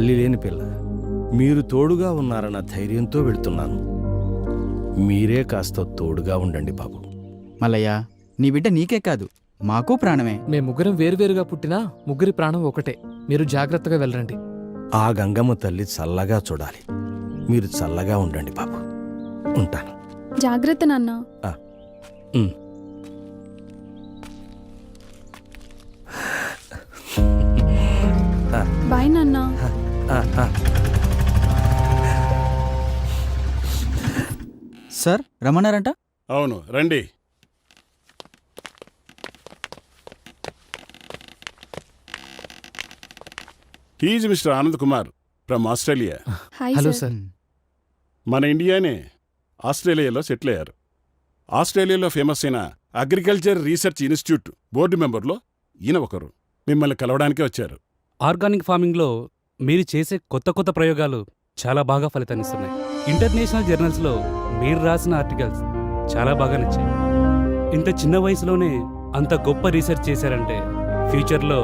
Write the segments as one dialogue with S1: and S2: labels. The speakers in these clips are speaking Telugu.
S1: తల్లి లేని పిల్ల. మీరు తోడుగా ఉన్నారన్న ధైర్యంతో వెళ్తున్నాను. మీరే కాస్త తోడుగా ఉండండి బాబు.
S2: మల్లయ్య, నీ బిడ్డ నీకే కాదు, మాకు ప్రాణమే.
S3: మేము ముగ్గురం వేరువేరుగా పుట్టినా ముగ్గురి ప్రాణం ఒకటే. మీరు జాగ్రత్తగా వెళ్ళరండి.
S1: ఆ గంగమ్మ తల్లి చల్లగా చూడాలి. మీరు చల్లగా ఉండండి బాబు. ఉంటాను.
S4: జాగ్రత్త నాన్న.
S1: ఉమ్.
S4: బాయ్ నాన్న.
S2: సార్ రమ్మన్నారంట?
S5: అవును, రండి. He's mister Anand Kumar from Australia.
S4: Hi
S3: hello
S4: sir.
S3: Sir.
S5: మన ఇండియానే ఆస్ట్రేలియాలో సెటిల్ అయ్యారు. ఆస్ట్రేలియాలో ఫేమస్ అయిన అగ్రికల్చర్ రీసెర్చ్ ఇన్స్టిట్యూట్ బోర్డు మెంబర్లో ఈయన ఒకరు. మిమ్మల్ని కలవడానికే వచ్చారు.
S6: ఆర్గానిక్ ఫార్మింగ్లో మీరు చేసే కొత్త కొత్త ప్రయోగాలు చాలా బాగా ఫలితాన్నిస్తున్నాయి. ఇంటర్నేషనల్ జర్నల్స్లో మీరు రాసిన ఆర్టికల్స్ చాలా బాగా నచ్చాయి. ఇంత చిన్న వయసులోనే అంత గొప్ప రీసెర్చ్ చేశారంటే ఫ్యూచర్లో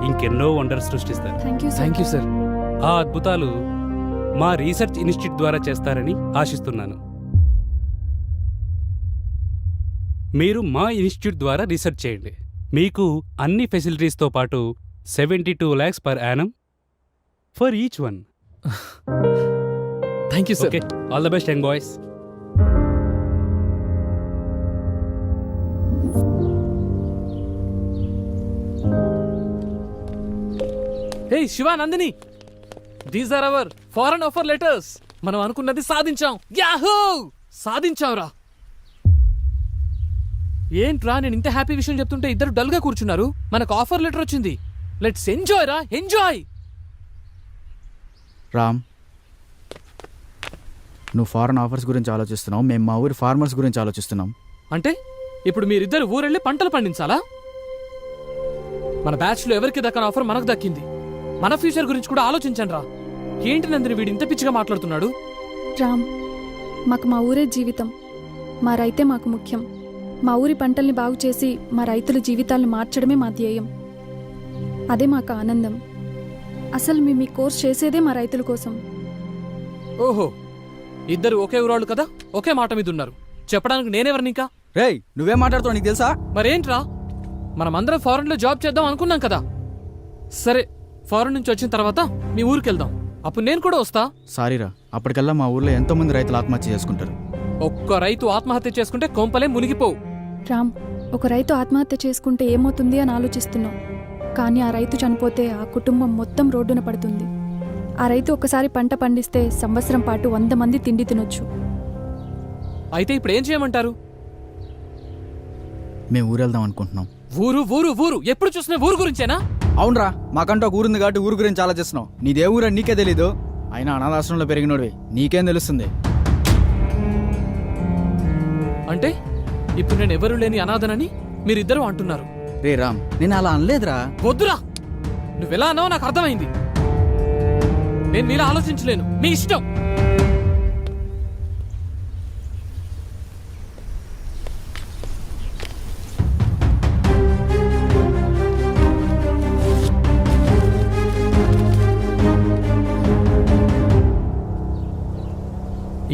S6: ఇంకెన్నో వండర్స్ సృష్టిస్తారు.
S3: Thank you sir.
S6: ఆ అద్భుతాలు మా రీసెర్చ్ ఇన్స్టిట్యూట్ ద్వారా చేస్తారని ఆశిస్తున్నాను. మీరు మా ఇన్స్టిట్యూట్ ద్వారా రీసెర్చ్ చేయండి. మీకు అన్ని ఫెసిలిటీస్తో పాటు 72 lakhs per annum for each one.
S3: Thank you sir.
S6: Okay, all the best, young boys.
S3: Hey Shiva, Nandini, these are our foreign offer letters. మనం అనుకున్నది సాధించాం. యాహూ, సాధించాంరా. ఏంట్రా, నేను ఇంత హ్యాపీ విషయం చెప్తుంటే ఇద్దరు డల్ గా కూర్చున్నారు. మనకు ఆఫర్ లెటర్ వచ్చింది. లెట్స్ ఎంజాయ్ రా, ఎంజాయ్.
S2: రామ్, నువ్వు ఫారెన్ ఆఫర్స్ గురించి ఆలోచిస్తున్నావు, మేము మా ఊరి ఫార్మర్స్ గురించి ఆలోచిస్తున్నాం.
S3: అంటే ఇప్పుడు మీరిద్దరు ఊరెళ్ళి పంటలు పండించాలా? మన బ్యాచ్ లో ఎవరికి దక్కని ఆఫర్ మనకు దక్కింది. మన ఫ్యూచర్ గురించి కూడా ఆలోచించండి రా. ఏంటి నందిని వీడు ఇంత పిచ్చిగా మాట్లాడుతున్నాడు?
S4: రామ్, మాకు మా ఊరే జీవితం. మా రైతే మాకు ముఖ్యం. మా ఊరి పంటల్ని బాగు చేసి మా రైతుల జీవితాలను మార్చడమే మా ధ్యేయం. అదే మాకు ఆనందం. అసలు మేము ఈ కోర్స్ చేసేదే మా రైతుల కోసం.
S3: ఓహో, ఇద్దరు ఒకే ఊరాళ్ళు కదా, ఒకే మాట మీద ఉన్నారు. చెప్పడానికి నేనెవరిని ఇంకా?
S2: రేయ్, నువ్వేం మాట్లాడుతావు నీకు తెలుసా?
S3: మరేంట్రా, మనమందరం ఫారెన్ లో జాబ్ చేద్దాం అనుకున్నాం కదా. సరే, ఫారెన్ నుంచి వచ్చిన తర్వాత మీ ఊరికి వెళ్దాం. అప్పుడు నేను కూడా వస్తా.
S2: సారీరా, అప్పటికల్లా మా ఊర్లో ఎంతో మంది రైతులు ఆత్మహత్య చేసుకుంటారు.
S3: ఒక్క రైతు ఆత్మహత్య చేసుకుంటే కొంపలే మునిగిపోవు.
S4: రామ్, ఒక రైతు ఆత్మహత్య చేసుకుంటే ఏమవుతుంది అని ఆలోచిస్తున్నాం. కానీ ఆ రైతు చనిపోతే ఆ కుటుంబం మొత్తం రోడ్డున పడుతుంది. ఆ రైతు ఒకసారి పంట పండిస్తే సంవత్సరం పాటు 100 మంది తిండి తినొచ్చు.
S3: అయితే ఇప్పుడు ఏం చేయమంటారు?
S2: మేము ఊరు వెళ్దాం అనుకుంటున్నాం.
S3: ఊరు ఊరు ఊరు, ఎప్పుడు చూసినా ఊరు గురించేనా?
S2: అవునరా, మాకంటూ ఒక ఊరుంది కాబట్టి ఊరు గురించి ఆలోచిస్తున్నావు. నీదే ఊరని నీకే తెలీదు. అయినా అనాథాశ్రమంలో పెరిగినోడివి, నీకేం తెలుస్తుంది?
S3: అంటే ఇప్పుడు నేను ఎవరు లేని అనాథనని మీరిద్దరూ అంటున్నారు.
S2: రే రామ్, నేను అలా అనలేదురా.
S3: వద్దురా, నువ్వెలా అన్నావో నాకు అర్థమైంది. నేను మీలా ఆలోచించలేను. మీ ఇష్టం.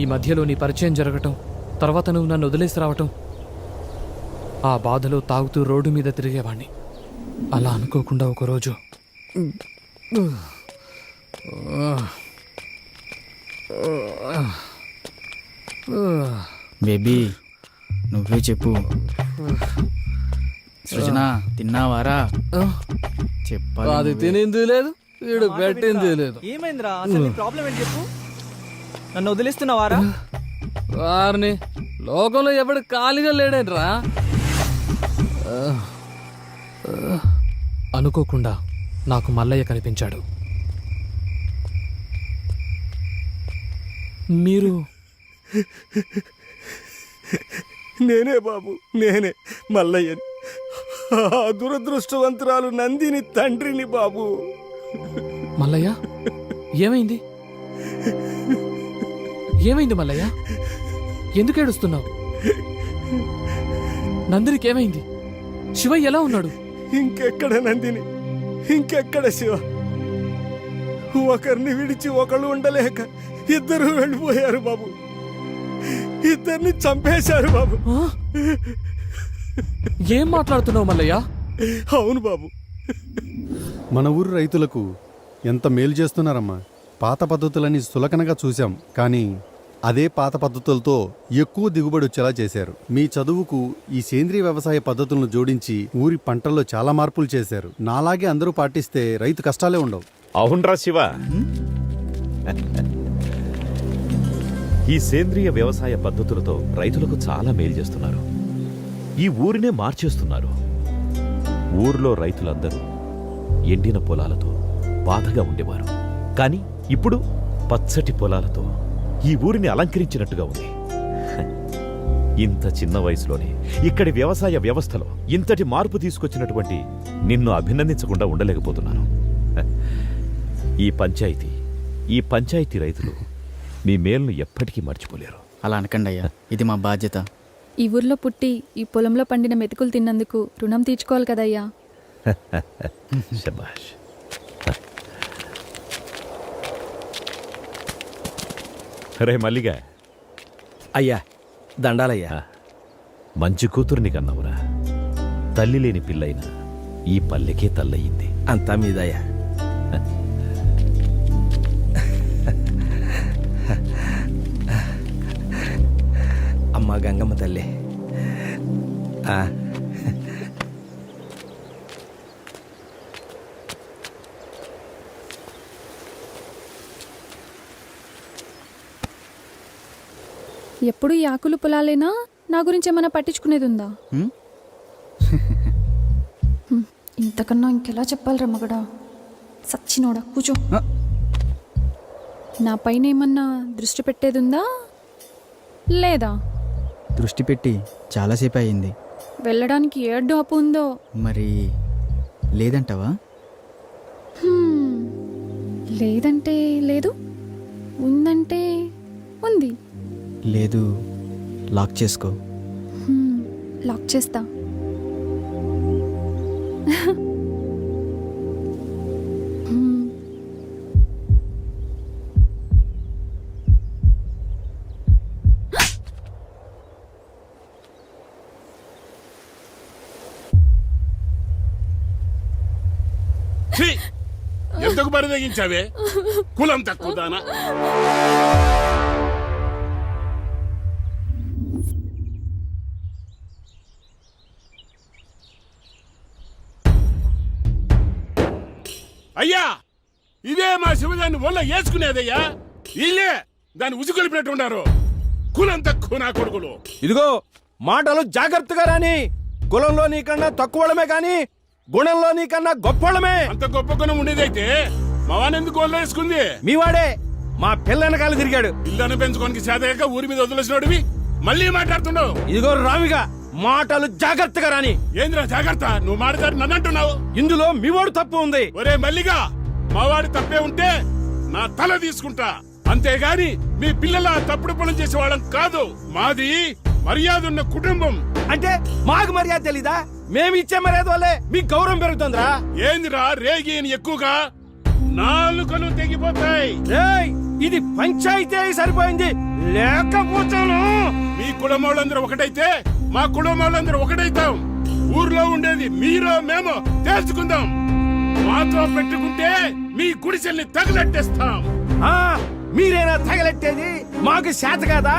S3: ఈ మధ్యలో నీ పరిచయం జరగటం, తర్వాత నువ్వు నన్ను వదిలేసి రావటం, ఆ బాధలో తాగుతూ రోడ్డు మీద తిరిగేవాణ్ణి. అలా అనుకోకుండా ఒకరోజు
S2: బేబీ, నువ్వే చెప్పు. సృజన, తిన్నావారా? చెప్పాలి.
S3: అది తినింది లేదు, వీడు పెట్టింది లేదు.
S7: ఏమైందిరా? అసలు నీ ప్రాబ్లం ఏంటి చెప్పు. నన్ను వదిలేస్తున్నావారా?
S3: వారిని లోకంలో ఎవడు ఖాళీగా లేడేంట్రా. అనుకోకుండా నాకు మల్లయ్య కనిపించాడు. మీరు?
S1: నేనే బాబు, నేనే మల్లయ్యని. ఆ దురదృష్టవంతురాలు నందిని తండ్రిని బాబు.
S3: మల్లయ్య, ఏమైంది? ఏమైంది మల్లయ్య? ఎందుకు ఏడుస్తున్నావు? నందినికి ఏమైంది? శివయ్య ఎలా ఉన్నాడు?
S1: ఇంకెక్కడ నందిని, ఇంకెక్కడ శివ? ఒకరిని విడిచి ఒకళ్ళు ఉండలేక ఇద్దరు వెళ్ళిపోయారు బాబు. ఇద్దరిని చంపేశారు బాబు.
S3: ఏం మాట్లాడుతున్నావు మల్లయ్య?
S1: అవును బాబు.
S8: మన ఊరు రైతులకు ఎంత మేలు చేస్తున్నారమ్మా. పాత పద్ధతులని సులకనగా చూశాం, కానీ అదే పాత పద్ధతులతో ఎక్కువ దిగుబడి వచ్చేలా చేశారు. మీ చదువుకు ఈ సేంద్రియ వ్యవసాయ పద్ధతులను జోడించి ఊరి పంటల్లో చాలా మార్పులు చేశారు. నాలాగే అందరూ పాటిస్తే రైతు కష్టాలే ఉండవు.
S9: అవునరా శివ, ఈ సేంద్రియ వ్యవసాయ పద్ధతులతో రైతులకు చాలా మేలు చేస్తున్నారు. ఈ ఊరినే మార్చేస్తున్నారు. ఊర్లో రైతులందరూ ఎండిన పొలాలతో బాధగా ఉండేవారు, కానీ ఇప్పుడు పచ్చటి పొలాలతో ఈ ఊరిని అలంకరించినట్టుగా ఉంది. ఇంత చిన్న వయసులోనే ఇక్కడి వ్యవసాయ వ్యవస్థలో ఇంతటి మార్పు తీసుకొచ్చినటువంటి నిన్ను అభినందించకుండా ఉండలేకపోతున్నాను. ఈ పంచాయతీ రైతులు మీ మేలును ఎప్పటికీ మర్చిపోలేరు.
S2: అలా అనకండి అయ్యా, ఇది మా బాధ్యత.
S4: ఈ ఊర్లో పుట్టి ఈ పొలంలో పండిన మెతుకులు తిన్నందుకు రుణం తీర్చుకోవాలి కదయ్యా.
S9: శభాష్. రే మల్లిగా,
S1: అయ్యా దండాలయ్యా.
S9: మంచి కూతుర్ని కన్నావురా. తల్లి లేని పిల్లైన ఈ పల్లెకే తల్లయింది.
S1: అంతా మీదయ్యా. అమ్మా గంగమ్మ తల్లి.
S4: ఎప్పుడు ఈ ఆకులు పొలాలేనా? నా గురించి ఏమైనా పట్టించుకునేది ఉందా?
S2: హ్మ్?
S4: ఇంతకన్నా ఇంకెలా చెప్పాలిరా మగడా? సచ్చినోడా, కూర్చో.
S2: ఆ.
S4: నా పైన ఏమన్నా దృష్టి పెట్టేది ఉందా లేదా?
S2: దృష్టి పెట్టి చాలాసేపు అయింది.
S4: వెళ్ళడానికి ఏ అడ్డు అప్పు ఉందో?
S2: మరి లేదంటావా?
S4: లేదంటే లేదు, ఉందంటే ఉంది.
S2: లేదు, లాక్ చేసుకో.
S4: లాక్ చేస్తా.
S5: ఛీ! ఎందుకు బరిదగించావే? కులం తక్కువ దానా? అయ్యా, ఇదే మా శివదాన్ని ఒళ్ళ వేసుకునేదయ్యా. ఇల్లే దాన్ని ఉసుకొలిపినట్టు ఉన్నారు. కులం తక్కువ నా కొడుకులు.
S1: ఇదిగో మాటలు జాగ్రత్తగా రాని. కులంలో నీకన్నా తక్కువడమే కానీ గుణంలో నీకన్నా గొప్పవాళ్ళమే.
S5: అంత గొప్ప గుణం ఉండేదైతే మా వానెందుకు ఒళ్ళ వేసుకుంది?
S1: మీవాడే మా పిల్ల వెనకాల తిరిగాడు.
S5: పిల్లను పెంచుకోనికి చేతగాక ఊరి మీద వదిలేసినోడివి మళ్ళీ మాట్లాడుతున్నావు.
S1: ఇదిగో రామిగా మాటలు జాగ్రత్తగా రాని.
S5: ఏంద్రా జాగ్రత్త? నువ్వు మాట్లాడి నన్ను అంటున్నావు.
S1: ఇందులో మీవాడు తప్పు ఉంది.
S5: ఒరే మల్లిగా, మావాడి తప్పే ఉంటే నా తల తీసుకుంటా, అంతేగాని మీ పిల్లల తప్పుడు పనులు చేసేవాళ్ళం కాదు. మాది మర్యాద ఉన్న కుటుంబం.
S1: అంటే మాకు మర్యాద తెలీదా? మేము ఇచ్చే మర్యాద వల్లే మీకు గౌరవం పెరుగుతుందిరా.
S5: ఏందిరా రేగి ఎక్కువగా? నాలుకలు తెగిపోతాయి.
S1: ఏయ్, ఇది పంచాయతీ అయి సరిపోయింది, లేకపోతాను.
S5: మీ కుటుంబాలందరూ ఒకటైతే మా కుటుంబాలందరూ ఒకటైతాం. ఊర్లో ఉండేది మీరో మేమో తేల్చుకుందాం. మాతో పెట్టుకుంటే మీ గుడిసెల్ని తగలెట్టేస్తాం.
S1: ఆ, మీరేనా తగలెట్టేది? మాకు చేత కాదా?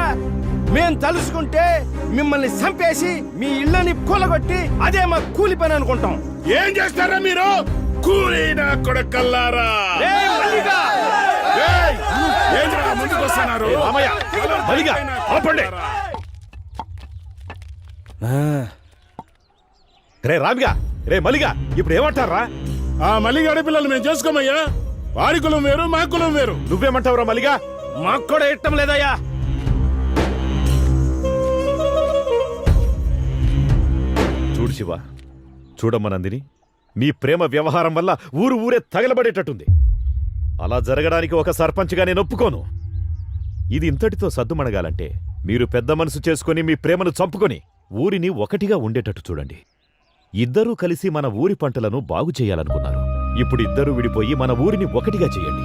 S1: మేం తలుసుకుంటే మిమ్మల్ని చంపేసి మీ ఇళ్ళని కూలగొట్టి అదే మా కూలి పని అనుకుంటాం.
S5: ఏం చేస్తారా మీరు? కూలీనా కొడకల్లారా?
S1: ఏయ్, మల్లిగా!
S5: ఏయ్, ఏంట్రా ముందుకొస్తున్నారు?
S9: రామయ్య, మల్లిగా, ఆపండి. రే రామిగా, రే మల్లిగా, ఇప్పుడు ఏమంటారా?
S5: ఆ మల్లిగాడి పిల్లలు మేము చేసుకోమయ్యా. వారి కులం వేరు, మా కులం వేరు.
S9: నువ్వేమంటావురా మల్లిగా?
S1: మాకు కూడా ఇష్టం లేదయ్యా.
S9: చూడు శివ, చూడమ్మ నందిని, మీ ప్రేమ వ్యవహారం వల్ల ఊరే తగలబడేటట్టుంది. అలా జరగడానికి ఒక సర్పంచ్గా నేను ఒప్పుకోను. ఇది ఇంతటితో సద్దుమణగాలంటే మీరు పెద్ద మనసు చేసుకుని మీ ప్రేమను చంపుకొని ఊరిని ఒకటిగా ఉండేటట్టు చూడండి. ఇద్దరూ కలిసి మన ఊరి పంటలను బాగు చేయాలనుకున్నారు. ఇప్పుడు ఇద్దరూ విడిపోయి మన ఊరిని ఒకటిగా చేయండి.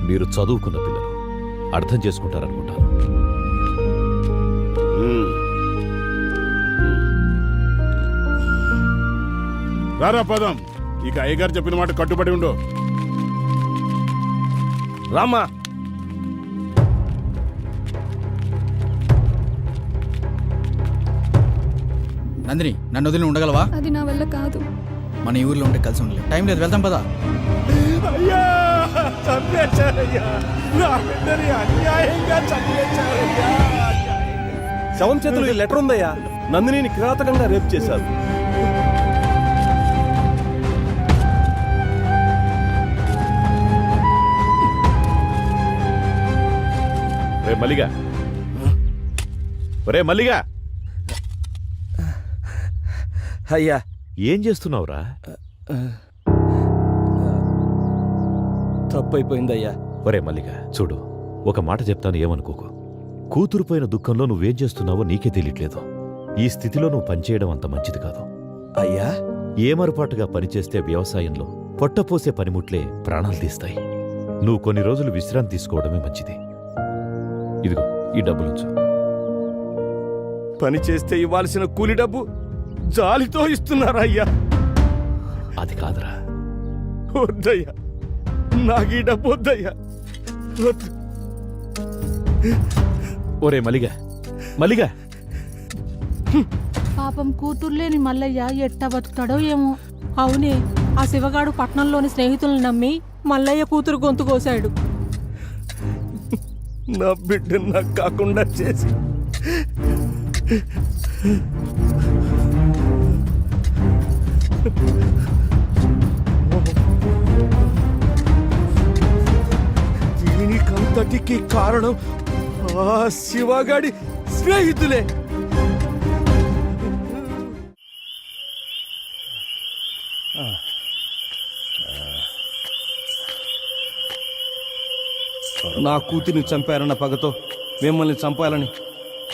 S9: మీరు చదువుకున్న పిల్లలు అర్థం చేసుకుంటారనుకుంటాను.
S5: రారా పదం, ఇక అయ్యగారు చెప్పిన మాట కట్టుబడి ఉండు.
S1: రామ్మా.
S2: నందిని, నన్ను వదిలి ఉండగలవా?
S4: అది నా వల్ల కాదు.
S2: మన ఈ ఊర్లో ఉంటే కలిసి ఉండలేదు. టైం లేదు, వెళ్తాం పదా.
S1: అయ్యా, చంపేశారయ్యా, నా బిడ్డని అన్యాయంగా చంపేశారయ్యా.
S7: శవం చేతులు ఈ లెటర్ ఉందయ్యా. నందినిని కిరాతకంగా రేప్ చేశారు.
S9: రే మల్లిగా, రే మల్లిగా,
S1: అయ్యా,
S9: ఏం చేస్తున్నావురా?
S1: తప్పైపోయిందయ్యా.
S9: ఒరే మల్లిగా, చూడు, ఒక మాట చెప్తాను, ఏమనుకోకు. కూతురుపోయిన దుఃఖంలో నువ్వేం చేస్తున్నావో నీకే తెలియట్లేదు. ఈ స్థితిలో నువ్వు పనిచేయడం అంత మంచిది కాదు.
S1: అయ్యా,
S9: ఏమరపాటుగా పనిచేస్తే వ్యవసాయంలో పొట్టపోసే పనిముట్లే ప్రాణాలు తీస్తాయి. నువ్వు కొన్ని రోజులు విశ్రాంతి తీసుకోవడమే మంచిది. ఇదిగో ఈ డబ్బులుంచు.
S1: పని చేస్తే ఇవ్వాల్సిన కూలి డబ్బు జాలితో ఇస్తున్నారా అయ్యా?
S9: అది కాదురా.
S1: వద్దయ్యా, నాకు ఈ డబ్బు వద్దయ్యా, వద్దు.
S9: ఒరే మల్లిగా, మల్లిగా,
S10: పాపం కూతుర్లేని మల్లయ్య ఎట్టా బతుకుతాడో ఏమో. అవునే, ఆ శివగాడు పట్నంలోని స్నేహితులను నమ్మి మల్లయ్య కూతురు గొంతు కోశాడు.
S1: నా బిడ్డ నాకు కాకుండా చేసి దీనికంతటికి కారణం ఆ శివగాడి స్నేహితులే. నా కూతురిని చంపారన్న పగతో మిమ్మల్ని చంపాలని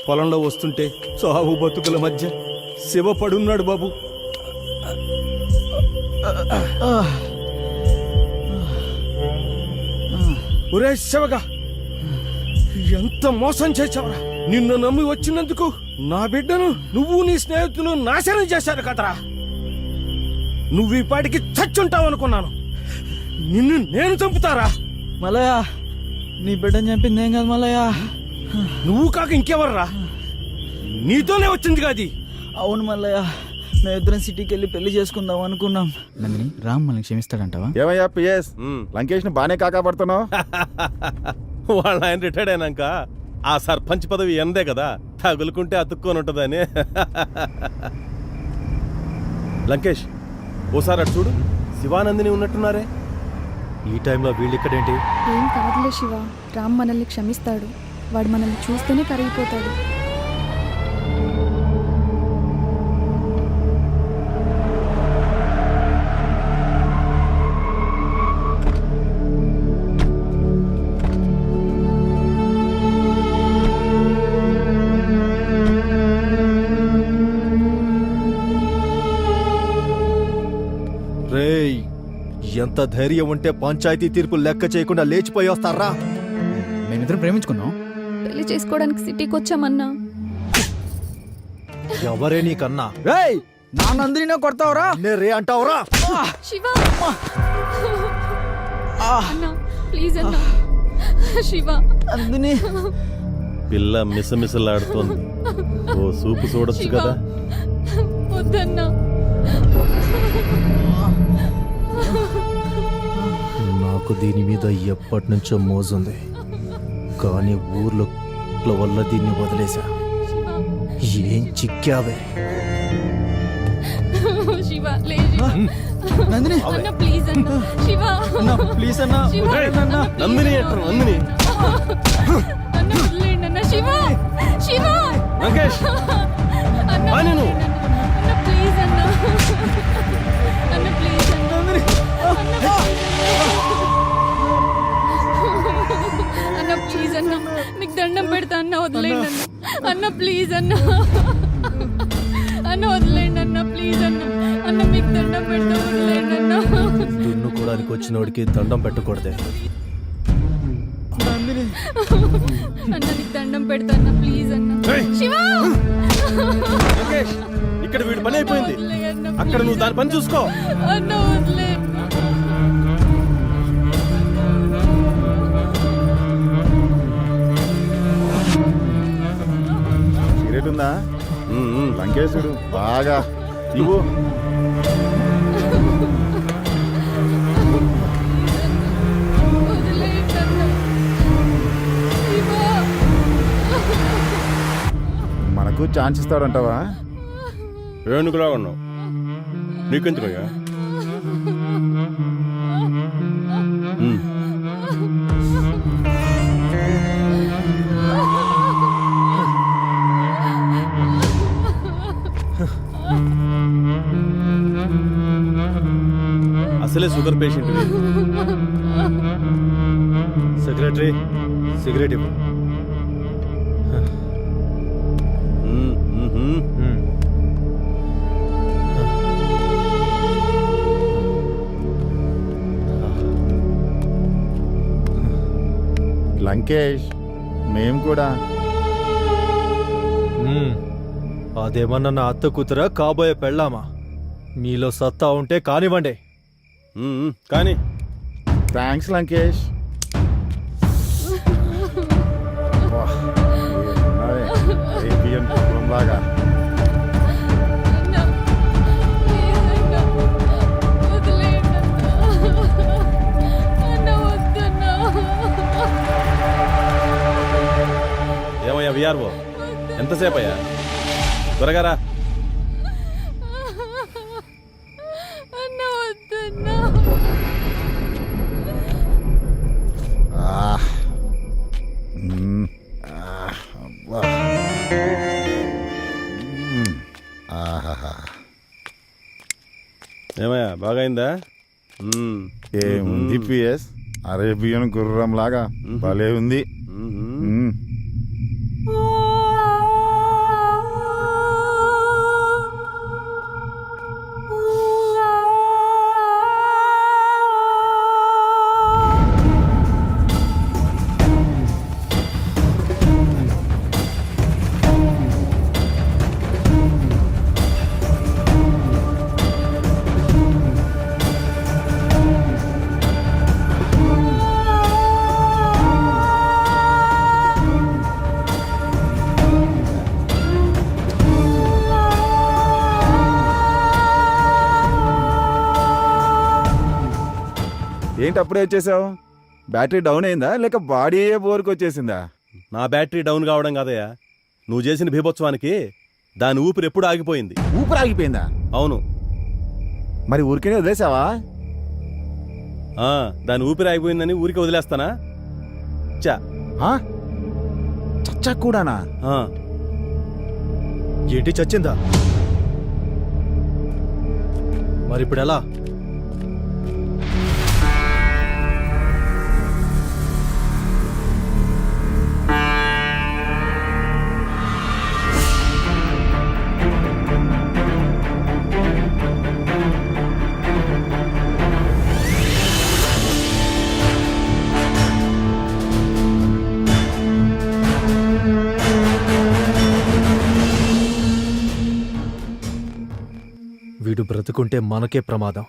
S1: పొలంలో వస్తుంటే చావు బతుకుల మధ్య శివ పడున్నాడు బాబు. ఒరే శివగా, ఎంత మోసం చేశావురా! నిన్ను నమ్మి వచ్చినందుకు నా బిడ్డను నువ్వు నీ స్నేహితులు నాశనం చేశారు కదరా. నువ్వు ఈ పాటికి చచ్చుంటావు అనుకున్నాను. నిన్ను నేను చంపుతారా?
S2: మల్లయ్య, నీ బిడ్డని చంపింది ఏం కాదు మల్లయ్య.
S1: నువ్వు కాక ఇంకెవర్రా? నీతోనే వచ్చింది కాది.
S2: అవును మల్లయ్య, మేమిద్దరం సిటీకి వెళ్ళి పెళ్లి చేసుకుందాం అనుకున్నాం. నందిని, రామ్ మనల్ని క్షమిస్తాడంటావా?
S11: ఏమయ్యా పిఎస్, లంకేష్ ని బానే కాకాపడుతున్నావు.
S7: వాళ్ళ ఆయన రిటైర్డ్ అయినాక ఆ సర్పంచ్ పదవి ఎందే కదా, తగులుకుంటే అతుక్కొని ఉంటుందని. లంకేష్, ఓసారి అటు చూడు, శివానందిని ఉన్నట్టున్నారే. ఈ టైంలో వీళ్ళు ఇక్కడేంటి?
S4: ఏం కాదులే శివ, రామ్ మనల్ని క్షమిస్తాడు. వాడు మనల్ని చూస్తేనే కరిగిపోతాడు.
S7: రేయ్, ఎంత ధైర్యం ఉంటే పంచాయతీ తీర్పు లెక్క చేయకుండా లేచిపోయి వస్తారా?
S2: మేమిద్దరం ప్రేమించుకున్నాం.
S4: పెళ్లి చేసుకోవడానికి సిటీకి వచ్చామన్నా.
S7: ఎవరే నీకన్నా?
S2: రేయ్, నా నందిని కొడతావురా?
S7: రే అంటావురా?
S4: శివ అన్నా, ప్లీజ్ అన్నా. శివ,
S2: నందిని.
S7: పిల్ల మిసమిసలాడుతోంది, ఓ సూపు చూడొచ్చు
S4: శివ,
S7: కదా.
S4: వద్దన్నా.
S7: నాకు దీని మీద ఎప్పటి నుంచో మోజుంది, కానీ ఊర్లో వల్ల దీన్ని వదిలేశా. ఏం చిక్కావే?
S4: శివ, లే శివ.
S2: నందిని,
S4: అన్న ప్లీజ్ అన్న. శివ,
S2: అన్నా, ప్లీజ్ అన్నా.
S4: శివ,
S2: అన్నా,
S7: నందిని అంటారు, నందిని.
S4: అన్న వదిలేయండి అన్న. శివ, శివ.
S7: లంకేష్,
S4: అన్న
S7: నేను
S4: అన్న ప్లీజ్ అన్న. అన్న ప్లీజ్ అన్న. అన్న ప్లీజ్ అన్న, మీకు దండం పెడతా అన్న, వదిలేయండి అన్న. అన్న ప్లీజ్ అన్న. అన్న వదిలేయండి అన్న, ప్లీజ్ అన్న.
S10: అన్న మీకు దండం పెడతా వదిలేయనన్నా.
S7: దున్నుకోవడానికి వచ్చినోడికి దండం పెట్టకూడదే.
S4: అన్న నీకు దండం పెడతా అన్న, ప్లీజ్ అన్న. శివ!
S7: లంకేష్, ఇక్కడ వీడి పని అయిపోయింది. అక్కడ నువ్వు దాని పని చూసుకో.
S4: అన్న వదిలే.
S11: సిగరెట్ ఉందా? లంకేశుడు బాగా ఇవ్వు. మనకు ఛాన్స్ ఇస్తాడంటావా?
S7: ఏనుగులా ఉన్నావు, నీకెందుకయ్యా? అసలే షుగర్ పేషెంట్. సెక్రటరీ, సిగరెట్ ఇవ్వు.
S11: లంకేష్, మేం కూడా.
S7: అదేమన్నా నా అత్త కూతురా కాబోయే పెళ్ళామా? మీలో సత్తా ఉంటే కానివ్వండి. కానీ
S11: థ్యాంక్స్ లంకేష్. వాహ్, ఏమున్నారే, అరేబియన్ కుటుంబంలాగా.
S7: ఏమయ్యా విఆర్ఓ, ఎంతసేపు అయ్యా? త్వరగా రా.
S11: ఆహ్. అబ్బా. ఆహాహా.
S7: ఏమయ్యా బాగైందా?
S11: ఏముంది పిఎస్, అరేబియన్ గుర్రం లాగా భలే ఉంది. ఏంటి అప్పుడే వచ్చేసావు? బ్యాటరీ డౌన్ అయిందా లేక బాడీ బోర్కి వచ్చేసిందా?
S7: నా బ్యాటరీ డౌన్ కావడం కాదయ్యా, నువ్వు చేసిన బీభత్సవానికి దాని ఊపిరి ఎప్పుడు ఆగిపోయింది.
S11: ఊపిరి ఆగిపోయిందా?
S7: అవును.
S11: మరి ఊరికేనే వదిలేసావా?
S7: దాని ఊపిరి ఆగిపోయిందని ఊరికి వదిలేస్తానా? చా
S11: చచ్చా కూడానా?
S7: ఏంటి చచ్చిందా? మరి ఇప్పుడు ఎలా? వీడు బ్రతుకుంటే మనకే ప్రమాదం.